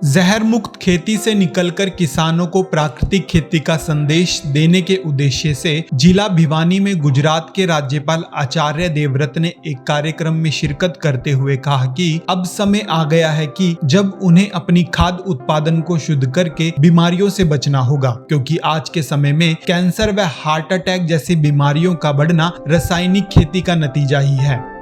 जहर मुक्त खेती से निकलकर किसानों को प्राकृतिक खेती का संदेश देने के उद्देश्य से जिला भिवानी में गुजरात के राज्यपाल आचार्य देवव्रत ने एक कार्यक्रम में शिरकत करते हुए कहा कि अब समय आ गया है कि जब उन्हें अपनी खाद्य उत्पादन को शुद्ध करके बीमारियों से बचना होगा, क्योंकि आज के समय में कैंसर व हार्ट अटैक जैसी बीमारियों का बढ़ना रासायनिक खेती का नतीजा ही है।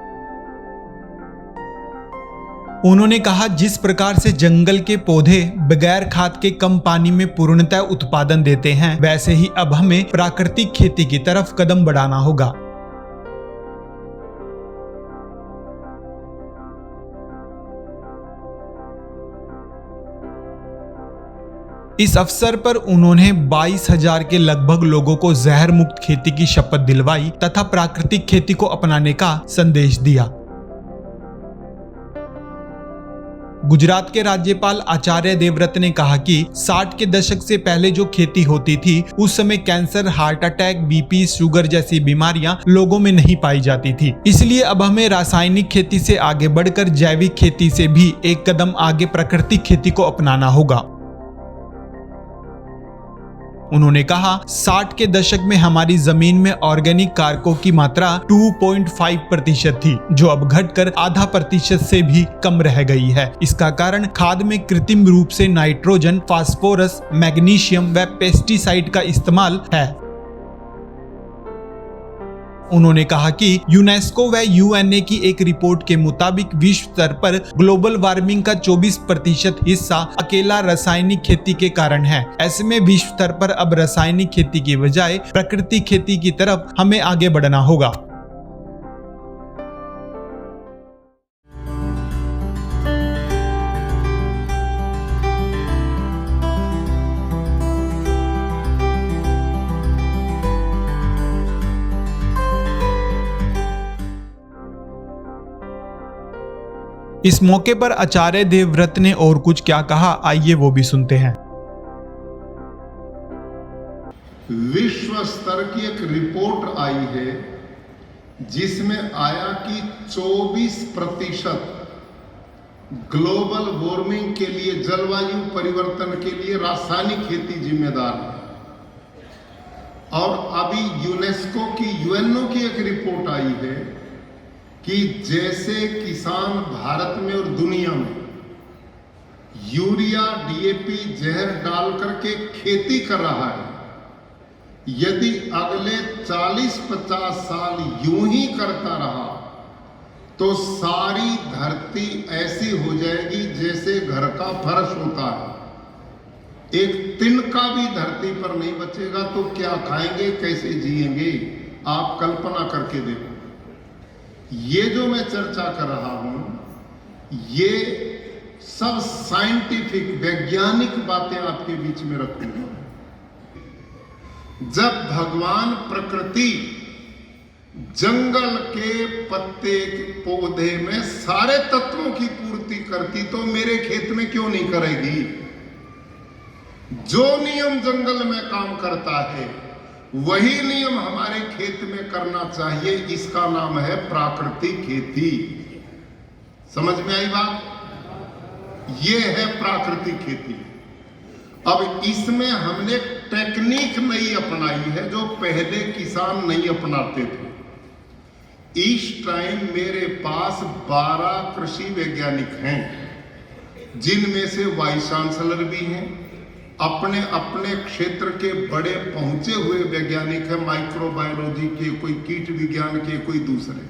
उन्होंने कहा, जिस प्रकार से जंगल के पौधे बगैर खाद के कम पानी में पूर्णतः उत्पादन देते हैं, वैसे ही अब हमें प्राकृतिक खेती की तरफ कदम बढ़ाना होगा। इस अवसर पर उन्होंने 22,000 के लगभग लोगों को जहर मुक्त खेती की शपथ दिलवाई तथा प्राकृतिक खेती को अपनाने का संदेश दिया। गुजरात के राज्यपाल आचार्य देवव्रत ने कहा कि 60 के दशक से पहले जो खेती होती थी, उस समय cancer, heart attack, BP, sugar जैसी बीमारियां लोगों में नहीं पाई जाती थी। इसलिए अब हमें रासायनिक खेती से आगे बढ़कर जैविक खेती से भी एक कदम आगे प्राकृतिक खेती को अपनाना होगा। उन्होंने कहा, 60 के दशक में हमारी जमीन में ऑर्गेनिक कारकों की मात्रा 2.5% थी, जो अब घटकर आधा प्रतिशत से भी कम रह गई है। इसका कारण खाद में कृत्रिम रूप से नाइट्रोजन, फास्फोरस, मैग्नीशियम व पेस्टिसाइड का इस्तेमाल है। उन्होंने कहा कि यूनेस्को व यूएनए की एक रिपोर्ट के मुताबिक विश्व स्तर पर ग्लोबल वार्मिंग का 24% हिस्सा अकेला रासायनिक खेती के कारण है। ऐसे में विश्व स्तर पर अब रासायनिक खेती की बजाय प्राकृतिक खेती की तरफ हमें आगे बढ़ना होगा। इस मौके पर आचार्य देवव्रत ने और कुछ क्या कहा, आइए वो भी सुनते हैं। विश्व स्तर की एक रिपोर्ट आई है जिसमें आया कि 24% ग्लोबल वार्मिंग के लिए, जलवायु परिवर्तन के लिए रासायनिक खेती जिम्मेदार है। और अभी यूनेस्को की, यूएनओ की एक रिपोर्ट आई है कि जैसे किसान भारत में और दुनिया में यूरिया, डीएपी, जहर डाल करके खेती कर रहा है, यदि अगले 40-50 साल यूं ही करता रहा तो सारी धरती ऐसी हो जाएगी जैसे घर का फर्श होता है। एक तिनका भी धरती पर नहीं बचेगा तो क्या खाएंगे, कैसे जिएंगे? आप कल्पना करके देखो। ये जो मैं चर्चा कर रहा हूं, ये सब साइंटिफिक, वैज्ञानिक बातें आपके बीच में रखूंगा। जब भगवान प्रकृति जंगल के पत्ते के पौधे में सारे तत्वों की पूर्ति करती तो मेरे खेत में क्यों नहीं करेगी? जो नियम जंगल में काम करता है वही नियम हमारे खेत में करना चाहिए। इसका नाम है प्राकृतिक खेती। समझ में आई बात? ये है प्राकृतिक खेती। अब इसमें हमने टेक्निक नई अपनाई है जो पहले किसान नहीं अपनाते थे। इस टाइम मेरे पास 12 कृषि वैज्ञानिक हैं, जिनमें से वाइस चांसलर भी हैं, अपने अपने क्षेत्र के बड़े पहुंचे हुए वैज्ञानिक हैं, माइक्रोबायोलॉजी के, कोई कीट विज्ञान के, कोई दूसरे।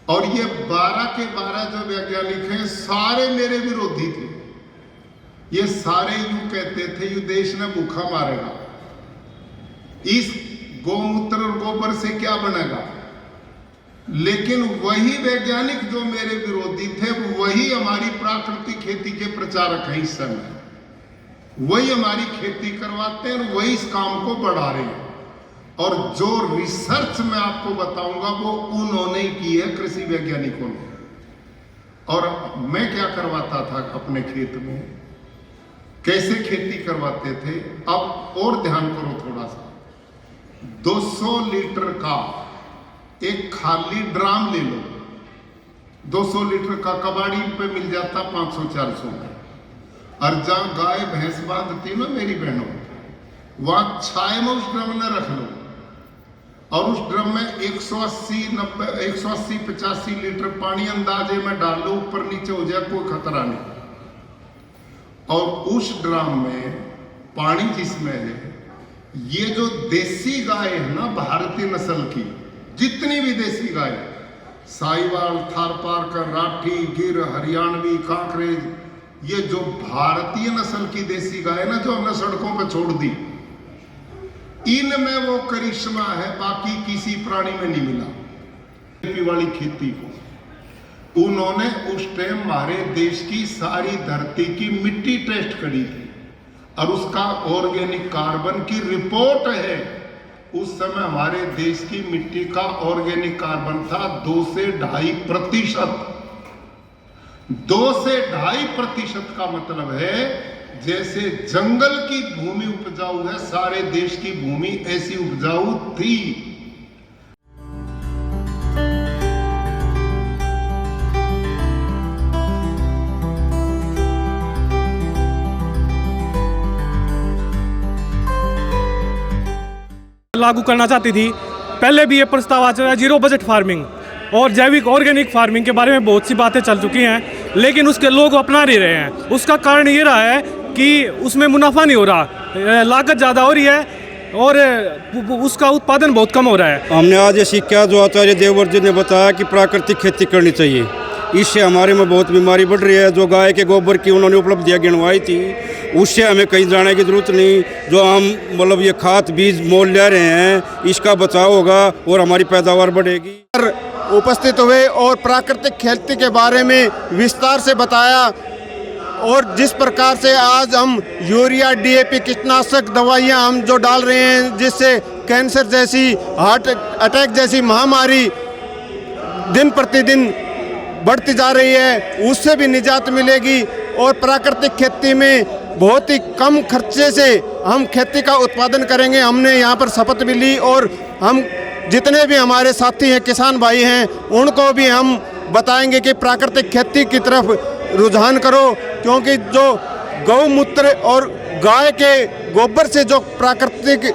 और ये 12 के 12 जो वैज्ञानिक हैं सारे मेरे विरोधी थे। ये सारे यूं कहते थे ये देश ने भूखा मारेगा, इस गौमूत्र और गोबर से क्या बनेगा। लेकिन वही वैज्ञानिक जो मेरे विरोधी थे वही हमारी प्राकृतिक खेती के प्रचारक हैं। इस समय वही हमारी खेती करवाते हैं और वही इस काम को बढ़ा रहे हैं। और जो रिसर्च मैं आपको बताऊंगा वो उन्होंने की है, कृषि वैज्ञानिकों ने। और मैं क्या करवाता था अपने खेत में, कैसे खेती करवाते थे। अब और ध्यान करो थोड़ा सा। 200 लीटर का एक खाली ड्राम ले लो, 200 लीटर का कबाड़ी पे मिल जाता 500-400 में। और जहाँ गाय भैंस बांधती ना मेरी बहनों, वहाँ छाए में उस ड्रम में रख लो और उस ड्रम में 180-85 लीटर पानी अंदाजे में डाल लो, ऊपर नीचे हो जाए कोई खतरा नहीं। और उस ड्रम में पानी जिसमें है, ये जो देसी गाय है ना भारतीय नस्ल की, जितनी भी देसी गाय, साहिवाल, थारपारकर, राठी, गिर, हरियाणवी, कांकरेज, ये जो भारतीय नस्ल की देसी गाय ना जो हमने सड़कों पर छोड़ दी, इनमें वो करिश्मा है, बाकी किसी प्राणी में नहीं मिला। वाली खेती को उन्होंने उस टाइम हमारे देश की सारी धरती की मिट्टी टेस्ट करी थी और उसका ऑर्गेनिक कार्बन की रिपोर्ट है। उस समय हमारे देश की मिट्टी का ऑर्गेनिक कार्बन था 2 से 2.5%। 2 से 2.5% का मतलब है जैसे जंगल की भूमि उपजाऊ है, सारे देश की भूमि ऐसी उपजाऊ थी। लागू करना चाहती थी। पहले भी ये प्रस्ताव आ चुका है, जीरो बजट फार्मिंग और जैविक ऑर्गेनिक फार्मिंग के बारे में बहुत सी बातें चल चुकी हैं, लेकिन उसके लोग अपना नहीं रहे हैं। उसका कारण ये रहा है कि उसमें मुनाफा नहीं हो रहा, लागत ज़्यादा हो रही है और उसका उत्पादन बहुत कम हो रहा है। हमने आज ये सीखा जो आचार्य देवव्रत जी ने बताया कि प्राकृतिक खेती करनी चाहिए। इससे हमारे में बहुत बीमारी बढ़ रही है। जो गाय के गोबर की उन्होंने उपलब्धियाँ गिनवाई थी, उससे हमें कहीं जाने की जरूरत नहीं। जो हम मतलब ये खाद बीज मोल ले रहे हैं, इसका बचाव होगा और हमारी पैदावार बढ़ेगी। उपस्थित हुए और प्राकृतिक खेती के बारे में विस्तार से बताया और जिस प्रकार से आज हम यूरिया, DAP, कीटनाशक दवाइयाँ हम जो डाल रहे हैं, जिससे कैंसर जैसी, हार्ट अटैक जैसी महामारी दिन प्रतिदिन बढ़ती जा रही है, उससे भी निजात मिलेगी। और प्राकृतिक खेती में बहुत ही कम खर्चे से हम खेती का उत्पादन करेंगे। हमने यहाँ पर शपथ भी ली और हम जितने भी हमारे साथी हैं, किसान भाई हैं, उनको भी हम बताएंगे कि प्राकृतिक खेती की तरफ रुझान करो, क्योंकि जो गौमूत्र और गाय के गोबर से जो प्राकृतिक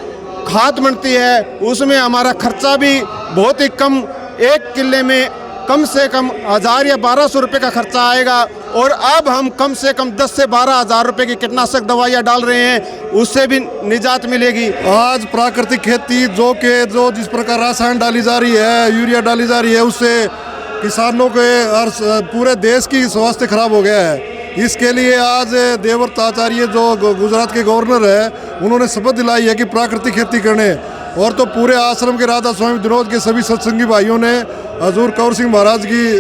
खाद बनती है, उसमें हमारा खर्चा भी बहुत ही कम, 1 किले में कम से कम 1000 या 1200 रुपये का खर्चा आएगा। और अब हम कम से कम 10 से 12 हज़ार रुपये की कीटनाशक दवाइयाँ डाल रहे हैं, उससे भी निजात मिलेगी। आज प्राकृतिक खेती जो जिस प्रकार रसायन डाली जा रही है, यूरिया डाली जा रही है, उससे किसानों के और पूरे देश की स्वास्थ्य खराब हो गया है। इसके लिए आज देवव्रत आचार्य जो गुजरात के गवर्नर है, उन्होंने शपथ दिलाई है कि प्राकृतिक खेती करने। और तो पूरे आश्रम के राधा स्वामी विनोद के सभी सत्संगी भाइयों ने हजूर कंवर सिंह महाराज की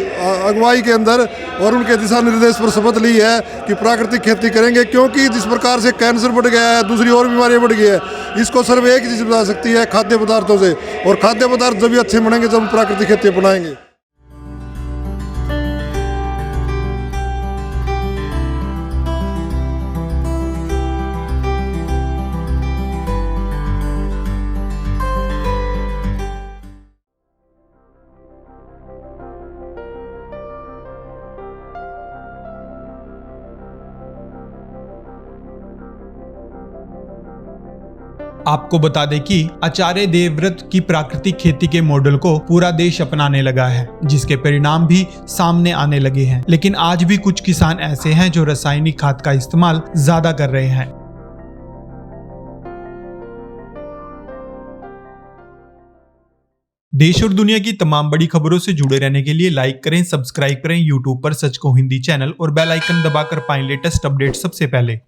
अगुवाई के अंदर और उनके दिशा निर्देश पर शपथ ली है कि प्राकृतिक खेती करेंगे। क्योंकि जिस प्रकार से कैंसर बढ़ गया है, दूसरी और बीमारियां बढ़ गई है, इसको सिर्फ एक ही चीज़ बता सकती है, खाद्य पदार्थों से। और खाद्य पदार्थ जब भी अच्छे बनेंगे जब हम प्राकृतिक खेती अपनाएंगे। आपको बता दें कि आचार्य देवव्रत की प्राकृतिक खेती के मॉडल को पूरा देश अपनाने लगा है, जिसके परिणाम भी सामने आने लगे हैं। लेकिन आज भी कुछ किसान ऐसे हैं जो रासायनिक खाद का इस्तेमाल ज्यादा कर रहे हैं। देश और दुनिया की तमाम बड़ी खबरों से जुड़े रहने के लिए लाइक करें, सब्सक्राइब करें YouTube पर सच को हिंदी चैनल और बेल आइकन दबाकर पाएं लेटेस्ट अपडेट सबसे पहले।